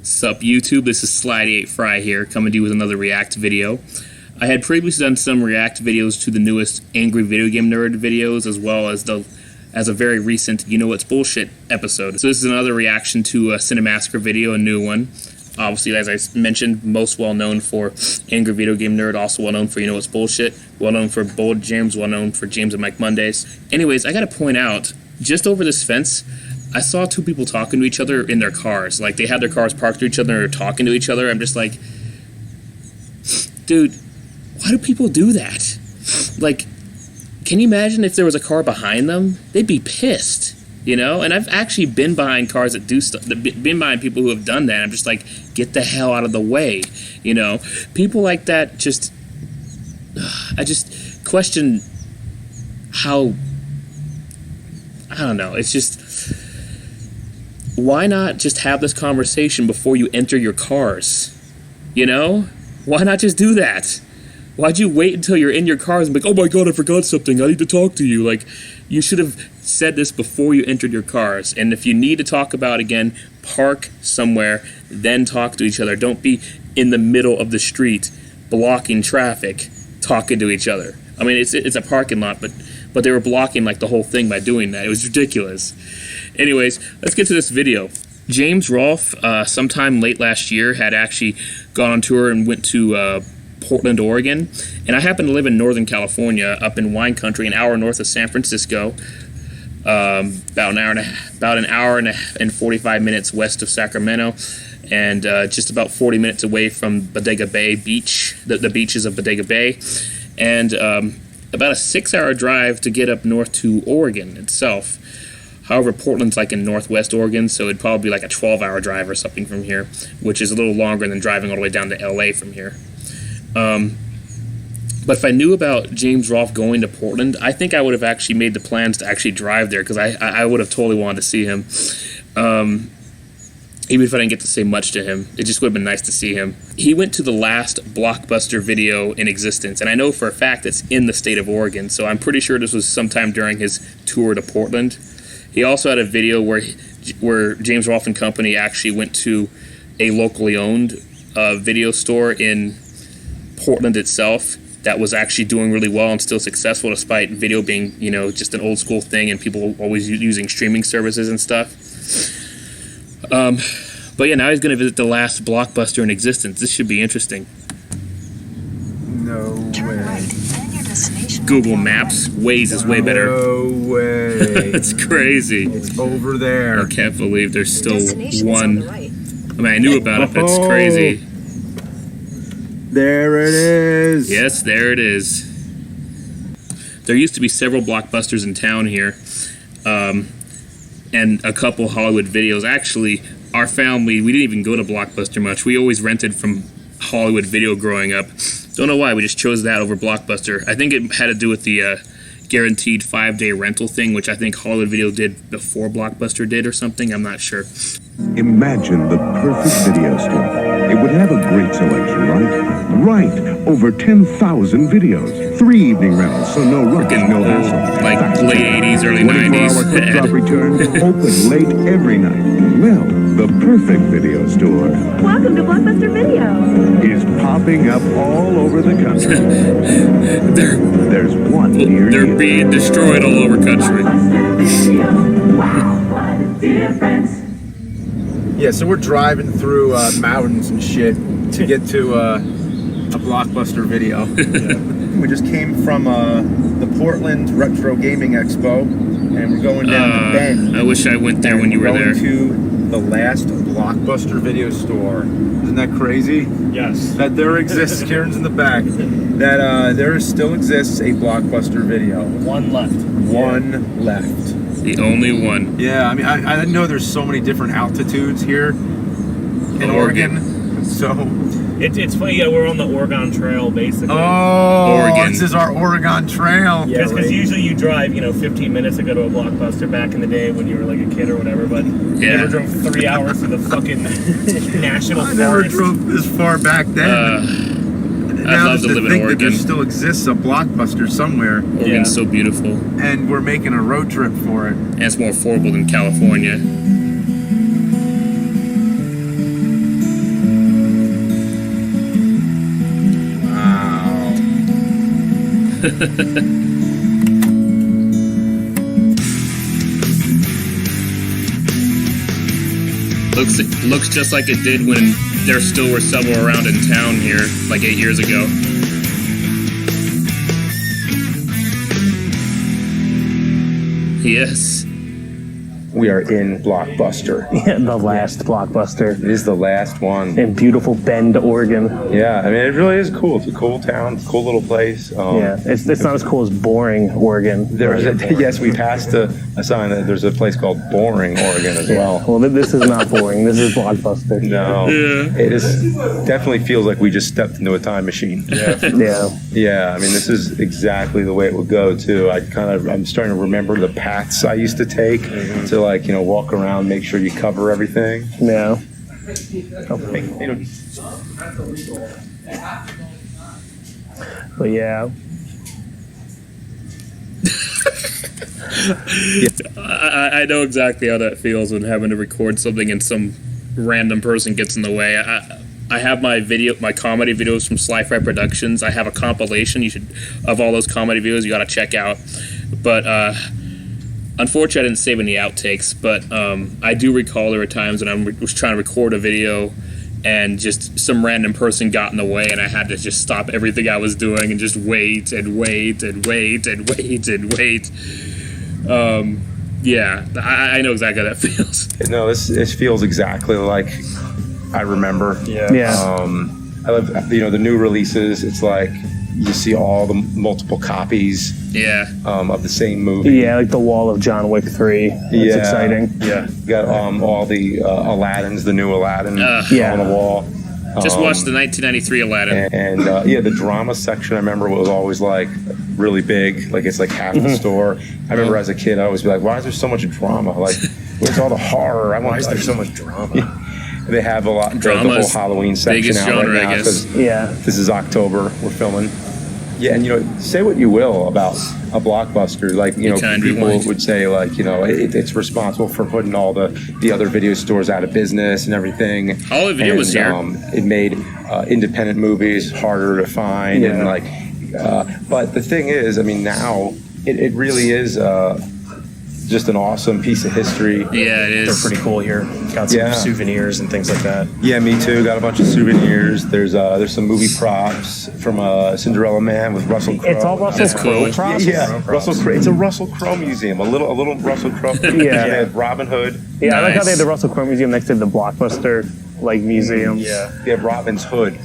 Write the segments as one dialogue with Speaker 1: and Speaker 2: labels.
Speaker 1: Sup YouTube, this is Slide8Fry here, coming to you with another React video. I had previously done some React videos to the newest Angry Video Game Nerd videos, as well as a very recent You Know What's Bullshit episode. So this is another reaction to a Cinemassacre video, a new one. Obviously, as I mentioned, most well known for Angry Video Game Nerd, also well known for You Know What's Bullshit, well known for Bold James, well known for James and Mike Mondays. Anyways, I gotta point out, just over this fence, I saw two people talking to each other in their cars. Like, they had their cars parked to each other and they're talking to each other. I'm just like, dude, why do people do that? Like, can you imagine if there was a car behind them? They'd be pissed, you know? And I've actually been behind cars that do stuff, been behind people who have done that. I'm just like, get the hell out of the way, you know? People like that just, I just question how, I don't know, it's just, why not just have this conversation before you enter your cars? You know? Why not just do that? Why'd you wait until you're in your cars and be like, oh my god, I forgot something, I need to talk to you? Like, you should have said this before you entered your cars. And if you need to talk about it again, park somewhere, then talk to each other. Don't be in the middle of the street, blocking traffic, talking to each other. I mean, it's a parking lot, but they were blocking like the whole thing by doing that. It was ridiculous. Anyways, let's get to this video. James Rolfe, sometime late last year, had actually gone on tour and went to Portland, Oregon. And I happen to live in Northern California, up in wine country, an hour north of San Francisco, about an hour and 45 minutes west of Sacramento, and just about 40 minutes away from Bodega Bay Beach, the beaches of Bodega Bay, and about a 6-hour drive to get up north to Oregon itself. However, Portland's like in northwest Oregon, so it'd probably be like a 12-hour drive or something from here, which is a little longer than driving all the way down to LA from here. But if I knew about James Rolfe going to Portland, I think I would have actually made the plans to actually drive there, because I would have totally wanted to see him. Even if I didn't get to say much to him, it just would have been nice to see him. He went to the last Blockbuster video in existence, and I know for a fact it's in the state of Oregon, so I'm pretty sure this was sometime during his tour to Portland. He also had a video where James Rolfe and company actually went to a locally owned video store in Portland itself that was actually doing really well and still successful, despite video being, you know, just an old school thing and people always using streaming services and stuff. But yeah, now he's going to visit the last Blockbuster in existence. This should be interesting.
Speaker 2: No way.
Speaker 1: Google Maps. Waze is way better.
Speaker 2: No way.
Speaker 1: It's crazy.
Speaker 2: It's over there.
Speaker 1: I can't believe there's still one. I mean, I knew about it, but it's crazy.
Speaker 2: There it is.
Speaker 1: Yes, there it is. There used to be several Blockbusters in town here, and a couple Hollywood Videos. Actually, our family, we didn't even go to Blockbuster much. We always rented from Hollywood Video growing up. Don't know why, we just chose that over Blockbuster. I think it had to do with the guaranteed 5-day rental thing, which I think Hollywood Video did before Blockbuster did or something. I'm not sure.
Speaker 3: Imagine the perfect video store. It would have a great selection, right? Right! Over 10,000 videos. 3 evening rentals, so no rush, no hassle.
Speaker 1: Like late 80s, early 90s.
Speaker 3: 24-hour quick drop return, open late every night. Well, the perfect video store.
Speaker 4: Welcome to Blockbuster Video.
Speaker 3: Is popping up all over the country. There's one near
Speaker 1: They're
Speaker 3: you.
Speaker 1: being destroyed all over country.
Speaker 4: Wow, what a difference.
Speaker 2: Yeah, so we're driving through mountains and shit to get to a Blockbuster Video. We just came from the Portland Retro Gaming Expo, and we're going down to Bend.
Speaker 1: I wish I went there when you were there.
Speaker 2: Going to the last Blockbuster Video store. Isn't that crazy?
Speaker 5: Yes.
Speaker 2: That there exists, Kieran's in the back, that there still exists a Blockbuster Video.
Speaker 5: One left.
Speaker 2: One left.
Speaker 1: The only one.
Speaker 2: Yeah, I mean, I know there's so many different altitudes here in Oregon. So
Speaker 5: it's funny. Yeah, we're on the Oregon Trail basically.
Speaker 2: Oh,
Speaker 1: Oregon.
Speaker 2: This is our Oregon Trail.
Speaker 5: Yeah, because usually you drive, 15 minutes to go to a Blockbuster back in the day when you were like a kid or whatever. But you never drove 3 hours to the fucking national forest.
Speaker 2: I never drove this far back then.
Speaker 1: I'd love to live in Oregon.
Speaker 2: There still exists a Blockbuster somewhere.
Speaker 1: Oregon's so beautiful.
Speaker 2: And we're making a road trip for it.
Speaker 1: And it's more affordable than California. Looks just like it did when there still were several around in town here, like 8 years ago. Yes.
Speaker 2: We are in Blockbuster.
Speaker 5: Yeah, the last Blockbuster
Speaker 2: It is the last one.
Speaker 5: in beautiful Bend, Oregon.
Speaker 2: Yeah, I mean, it really is cool. It's a cool town, cool little place.
Speaker 5: Yeah, it's not as cool as Boring, Oregon.
Speaker 2: Yes, we passed a sign that there's a place called Boring, Oregon as well.
Speaker 5: Well, this is not Boring. This is Blockbuster.
Speaker 2: No, it is definitely feels like we just stepped into a time machine.
Speaker 5: Yeah.
Speaker 2: Yeah, I mean, this is exactly the way it would go too. I'm starting to remember the paths I used to take to walk around, make sure you cover everything.
Speaker 5: Yeah. But yeah.
Speaker 1: I know exactly how that feels when having to record something and some random person gets in the way. I have my comedy videos from Sly Fry Productions. I have a compilation of all those comedy videos you got to check out. But unfortunately, I didn't save any outtakes. But I do recall there were times when I was trying to record a video and just some random person got in the way, and I had to just stop everything I was doing and just wait and wait and wait and wait and wait. Yeah, I know exactly how that feels.
Speaker 2: No, this feels exactly like I remember.
Speaker 5: Yeah.
Speaker 2: I love the new releases. It's like you see all the multiple copies.
Speaker 1: Yeah.
Speaker 2: Of the same movie.
Speaker 5: Yeah, like the wall of John Wick 3. It's exciting.
Speaker 2: Yeah. You got all the Aladdins, the new Aladdin on the wall.
Speaker 1: Just watched the 1993 Aladdin.
Speaker 2: And the drama section, I remember, was always like really big. Like it's like half the store. I remember as a kid, I always be like, why is there so much drama? Like, where's all the horror? Why is there so much drama? They have a lot. The whole Halloween section out
Speaker 1: genre,
Speaker 2: right now.
Speaker 1: I guess.
Speaker 5: Yeah.
Speaker 2: This is October. We're filming. Yeah, and say what you will about a Blockbuster. Like, people would say, like, it's responsible for putting all the other video stores out of business and everything.
Speaker 1: Hollywood Video was here.
Speaker 2: It made independent movies harder to find, and but the thing is, I mean, now it really is just an awesome piece of history.
Speaker 1: Yeah, it is.
Speaker 6: They're pretty cool here. Got some souvenirs and things like that.
Speaker 2: Yeah, me too. Got a bunch of souvenirs. There's some movie props from Cinderella Man with Russell Crowe.
Speaker 5: It's all Russell Crowe props?
Speaker 2: Yeah, Russell Crowe. It's a Russell Crowe museum. A little Russell Crowe. They had Robin Hood.
Speaker 5: Yeah, I like how they had the Russell Crowe Museum next to the Blockbuster museum.
Speaker 6: Yeah.
Speaker 2: They have Robin's Hood.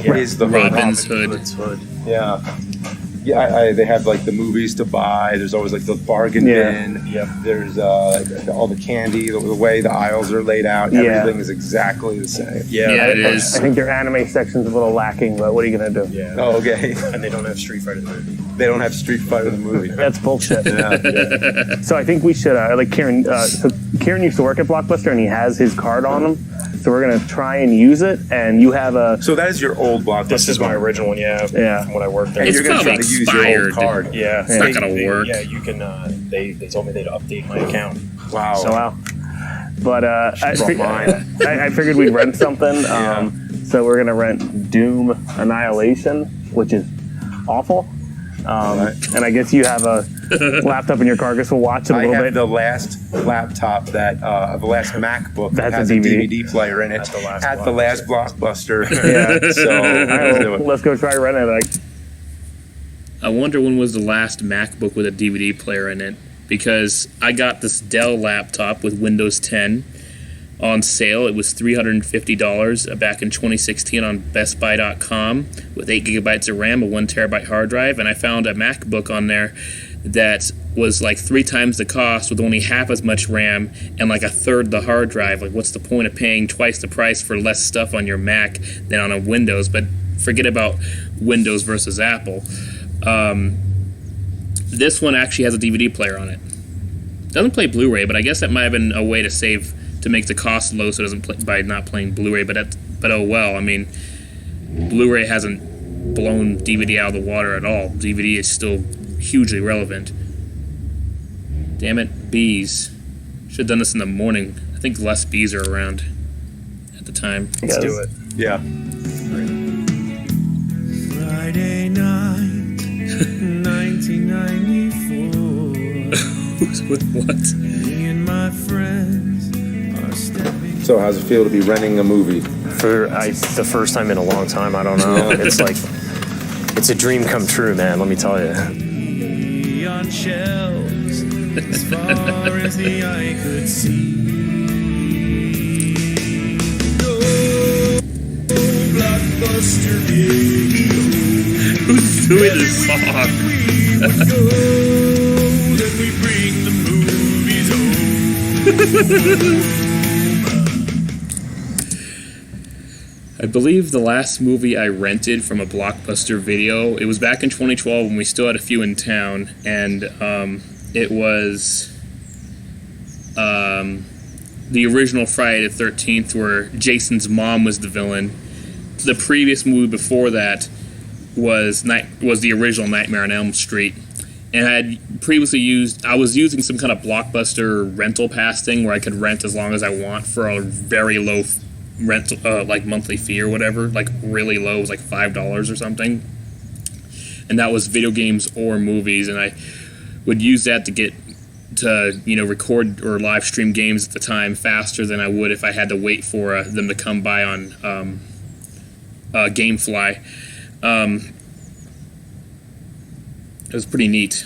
Speaker 2: What is the
Speaker 1: Robin's Hood?
Speaker 2: Yeah. Yeah, they have like the movies to buy. There's always like the bargain bin.
Speaker 6: Yep.
Speaker 2: There's all the candy, the way the aisles are laid out. Everything is exactly the same.
Speaker 1: Yeah, it is.
Speaker 5: I think their anime section's a little lacking, but what are you going to do?
Speaker 6: Yeah.
Speaker 2: Oh, okay.
Speaker 6: And they don't have Street Fighter the movie.
Speaker 2: They don't have Street Fighter the movie.
Speaker 5: That's bullshit.
Speaker 2: Yeah.
Speaker 5: So I think we should, Kieran, so Kieran used to work at Blockbuster and he has his card on him. So we're going to try and use it, and you have a...
Speaker 2: So that is your old Blockbuster.
Speaker 6: This is my original one,
Speaker 5: Yeah.
Speaker 6: from when I worked there.
Speaker 2: And
Speaker 1: It's
Speaker 2: you're going to
Speaker 1: probably
Speaker 2: try to use your old
Speaker 1: expired.
Speaker 2: card.
Speaker 6: Yeah.
Speaker 1: It's not gonna work.
Speaker 6: Yeah, you can, they told me they'd update my account.
Speaker 2: Wow.
Speaker 5: So wow. But I figured we'd rent something. So we're going to rent Doom Annihilation, which is awful. And I guess you have a laptop in your car. I guess we'll watch it a little bit.
Speaker 2: I have the last laptop the last MacBook that has
Speaker 5: a
Speaker 2: a
Speaker 5: DVD.
Speaker 2: DVD player in it at the last Blockbuster.
Speaker 5: Yeah.
Speaker 2: So
Speaker 5: All right,
Speaker 2: let's do it.
Speaker 5: let's go try renting it.
Speaker 1: I wonder when was the last MacBook with a DVD player in it, because I got this Dell laptop with Windows 10 on sale. It was $350 back in 2016 on BestBuy.com with 8 gigabytes of RAM, a 1 terabyte hard drive, and I found a MacBook on there that was like 3 times the cost with only half as much RAM and like a third the hard drive. Like, what's the point of paying twice the price for less stuff on your Mac than on a Windows? But forget about Windows versus Apple. This one actually has a DVD player on it. Doesn't play Blu-ray, but I guess that might have been a way to save, to make the cost low so it doesn't play by not playing Blu-ray, but oh well. I mean, Blu-ray hasn't blown DVD out of the water at all. DVD is still hugely relevant. Damn it, bees. Should have done this in the morning. I think less bees are around at the time.
Speaker 6: Let's do it.
Speaker 2: Yeah.
Speaker 7: Friday night, 1994.
Speaker 1: Who's with what?
Speaker 7: Me and my friends are stepping.
Speaker 2: So how's it feel to be renting a movie?
Speaker 6: For the first time in a long time, I don't know. It's like, it's a dream come true, man, let me tell you.
Speaker 7: On shelves as far as the eye could see. No Blockbuster video.
Speaker 1: Who's doing this song?
Speaker 7: Then we bring the movies home.
Speaker 1: I believe the last movie I rented from a Blockbuster video, it was back in 2012 when we still had a few in town, and it was the original Friday the 13th where Jason's mom was the villain. The previous movie before that was the original Nightmare on Elm Street. And I had previously I was using some kind of Blockbuster rental pass thing where I could rent as long as I want for a very low rental, like monthly fee or whatever, like really low. It was like $5 or something. And that was video games or movies, and I would use that to get to, record or live stream games at the time faster than I would if I had to wait for them to come by on GameFly. It was pretty neat.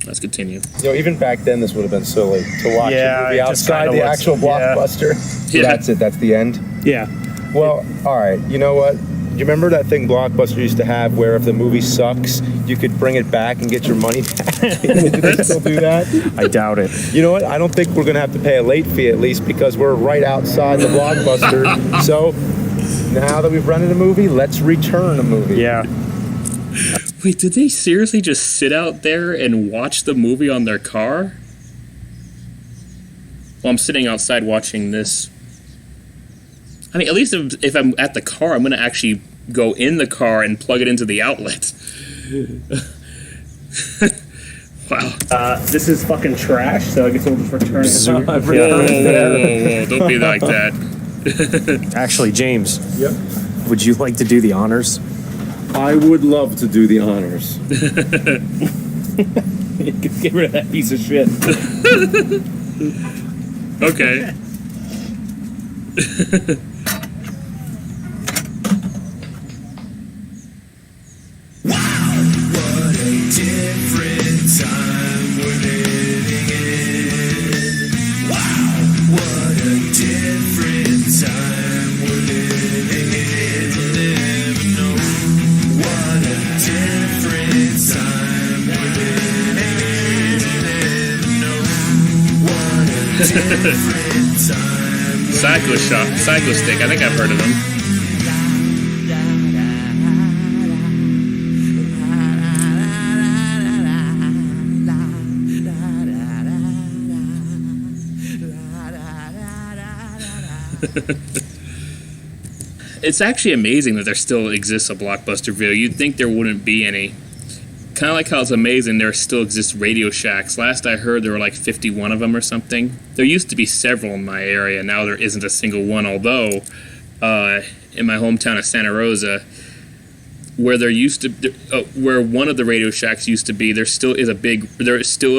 Speaker 1: Let's continue.
Speaker 2: Even back then, this would have been silly to watch a movie
Speaker 5: it just
Speaker 2: outside
Speaker 5: kinda
Speaker 2: the
Speaker 5: looks-
Speaker 2: actual Blockbuster. So
Speaker 1: Yeah.
Speaker 2: that's it. That's the end.
Speaker 5: Yeah.
Speaker 2: Well, all right. You know what? You remember that thing Blockbuster used to have where if the movie sucks, you could bring it back and get your money back? Do they still do that?
Speaker 5: I doubt it.
Speaker 2: You know what? I don't think we're going to have to pay a late fee, at least, because we're right outside the Blockbuster. So now that we've rented a movie, let's return a movie.
Speaker 5: Yeah.
Speaker 1: Wait, did they seriously just sit out there and watch the movie on their car? Well, I'm sitting outside watching this. I mean, at least if I'm at the car, I'm going to actually go in the car and plug it into the outlet. Wow.
Speaker 5: This is fucking trash, so I guess we'll just return it.
Speaker 1: Whoa, don't be like that.
Speaker 6: Actually, James,
Speaker 2: Yep.
Speaker 6: would you like to do the honors?
Speaker 2: I would love to do the honors.
Speaker 5: Get rid of that piece of shit.
Speaker 1: Okay.
Speaker 7: Different time we're living in. Wow, what a different time we're living in. We'll never know what a different time we're living in. We'll never know what a different time.
Speaker 1: Cyclo Stick, I think I've heard of them. It's actually amazing that there still exists a Blockbuster video. You'd think there wouldn't be any. Kind of like how it's amazing there still exists Radio Shacks. Last I heard there were like 51 of them or something. There used to be several in my area. Now there isn't a single one, although in my hometown of Santa Rosa, where there used to where one of the Radio Shacks used to be, there still is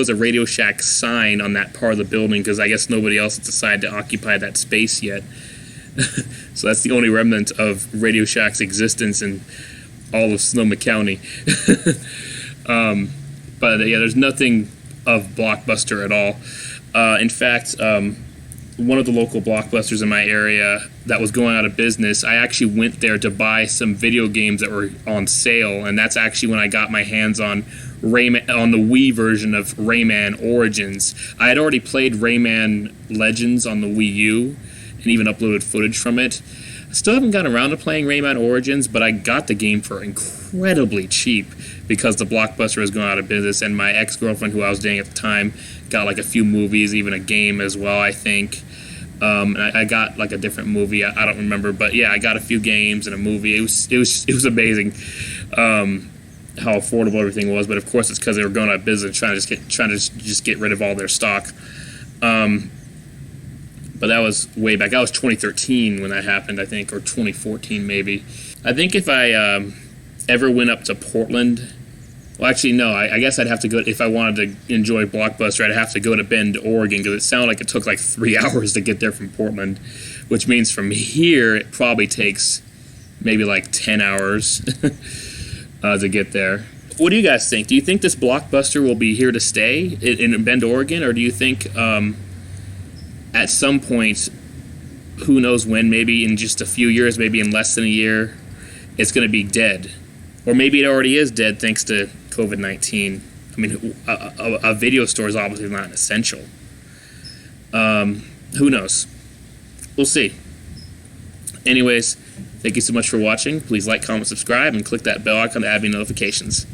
Speaker 1: a Radio Shack sign on that part of the building because I guess nobody else has decided to occupy that space yet. So that's the only remnant of Radio Shack's existence in all of Sonoma County. But yeah, there's nothing of Blockbuster at all. In fact, one of the local Blockbusters in my area that was going out of business, I actually went there to buy some video games that were on sale, and that's actually when I got my hands on Rayman, on the Wii version of Rayman Origins. I had already played Rayman Legends on the Wii U and even uploaded footage from it. I still haven't gotten around to playing Rayman Origins, but I got the game for incredibly cheap because the Blockbuster was going out of business, and my ex-girlfriend, who I was dating at the time, got like a few movies, even a game as well, I think. And I got like a different movie. I don't remember, but yeah, I got a few games and a movie. It was amazing how affordable everything was. But of course, it's because they were going out of business, trying to just get rid of all their stock. But that was way back. That was 2013 when that happened, I think, or 2014 maybe. I think if I ever went up to Portland. Well, actually, no. I guess I'd have to go if I wanted to enjoy Blockbuster. I'd have to go to Bend, Oregon, because it sounded like it took like 3 hours to get there from Portland, which means from here it probably takes maybe like 10 hours to get there. What do you guys think? Do you think this Blockbuster will be here to stay in Bend, Oregon, or do you think at some point, who knows when, maybe in just a few years, maybe in less than a year, it's going to be dead? Or maybe it already is dead thanks to COVID-19. I mean, a video store is obviously not an essential. Who knows? We'll see. Anyways, thank you so much for watching. Please like, comment, subscribe, and click that bell icon to add me notifications.